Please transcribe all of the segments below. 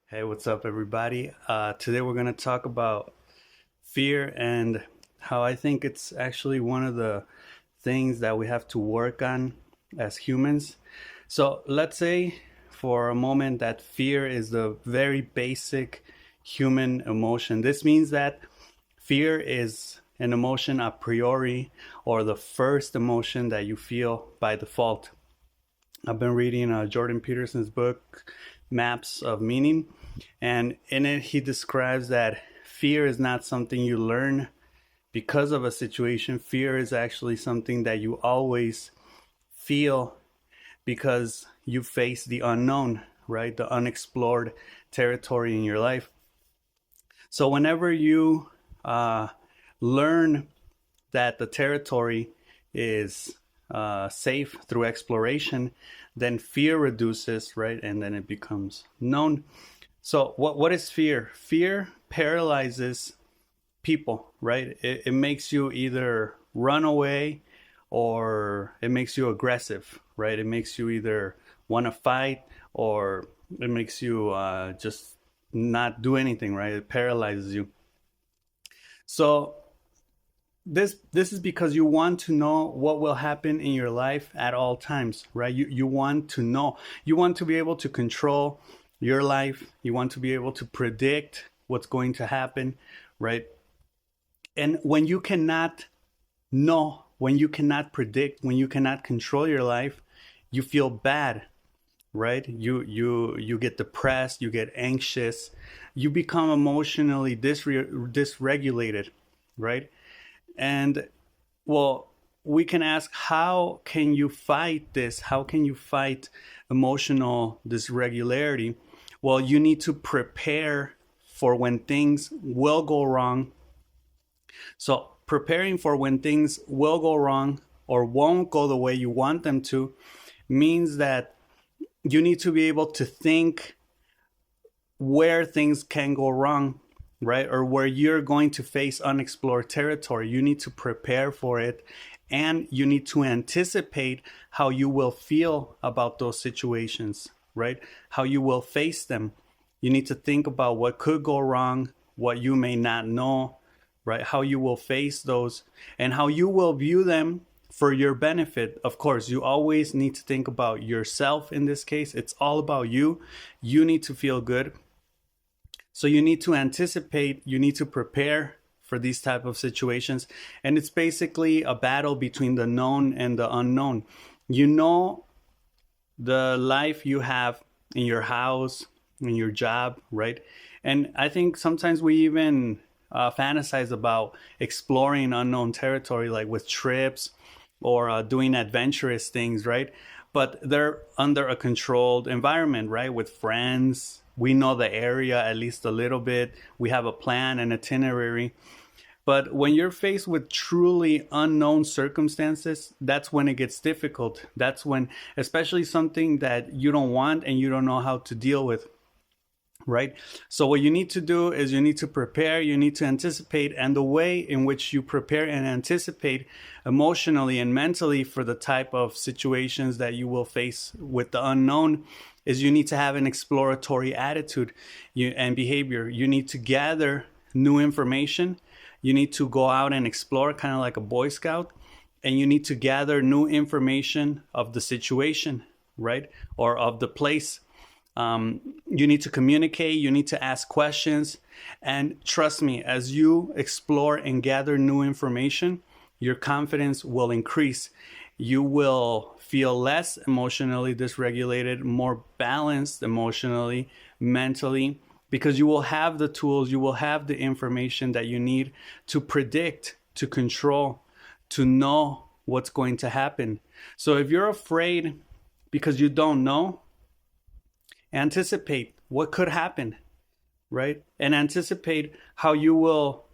Hey, what's up, everybody? Today we're going to talk about fear and how I think it's actually one of the things that we have to work on as humans. So, let's say for a moment that fear is the very basic human emotion. This means that fear is an emotion a priori or the first emotion that you feel by default. I've been reading Jordan Peterson's book, Maps of Meaning, and in it, he describes that fear is not something you learn because of a situation. Fear is actually something that you always feel because you face the unknown, right? The unexplored territory in your life. So, whenever you learn that the territory is safe through exploration, then fear reduces, right? And then it becomes known. So, what is fear? Fear paralyzes people, right? It makes you either run away or it makes you aggressive, right? It makes you either want to fight or it makes you just not do anything, right? It paralyzes you. So, this is because you want to know what will happen in your life at all times, right? You want to know. You want to be able to control your life. You want to be able to predict what's going to happen, right? And when you cannot know, when you cannot predict, when you cannot control your life, you feel bad, right? You get depressed, you get anxious, you become emotionally dysregulated, right? And well, we can ask, how can you fight this? How can you fight emotional dysregularity? Well, you need to prepare for when things will go wrong. So, preparing for when things will go wrong or won't go the way you want them to means that you need to be able to think where things can go wrong, right? Or where you're going to face unexplored territory. You need to prepare for it and you need to anticipate how you will feel about those situations, right? How you will face them. You need to think about what could go wrong, what you may not know, right? How you will face those and how you will view them for your benefit. Of course, you always need to think about yourself in this case. It's all about you. You need to feel good. So you need to anticipate, you need to prepare for these type of situations. And it's basically a battle between the known and the unknown. You know the life you have in your house, in your job, right? And I think sometimes we even fantasize about exploring unknown territory, like with trips or doing adventurous things, right? But they're under a controlled environment, right? With friends. We know the area at least a little bit. We have a plan, an itinerary. But when you're faced with truly unknown circumstances, that's when it gets difficult. That's when, especially something that you don't want and you don't know how to deal with, right? So, what you need to do is you need to prepare, you need to anticipate, and the way in which you prepare and anticipate emotionally and mentally for the type of situations that you will face with the unknown is you need to have an exploratory attitude and behavior. You need to gather new information. You need to go out and explore, kind of like a Boy Scout, and you need to gather new information of the situation, right? Or of the place. You need to communicate, you need to ask questions. And trust me, as you explore and gather new information, your confidence will increase. You will feel less emotionally dysregulated, more balanced emotionally, mentally, because you will have the tools, you will have the information that you need to predict, to control, to know what's going to happen. So if you're afraid because you don't know, anticipate what could happen, right? And anticipate how you will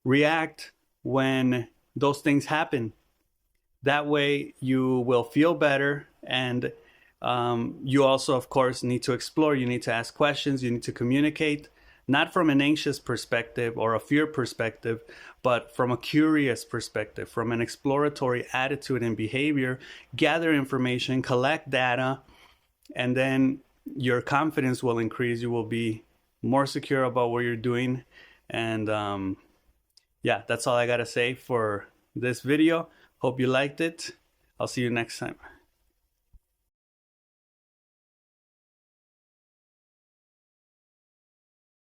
react when those things happen. That way, you will feel better. And you also, of course, need to explore. You need to ask questions. You need to communicate, not from an anxious perspective or a fear perspective, but from a curious perspective, from an exploratory attitude and behavior. Gather information, collect data, and then your confidence will increase. You will be more secure about what you're doing. And yeah, that's all I got to say for this video. Hope you liked it. I'll see you next time.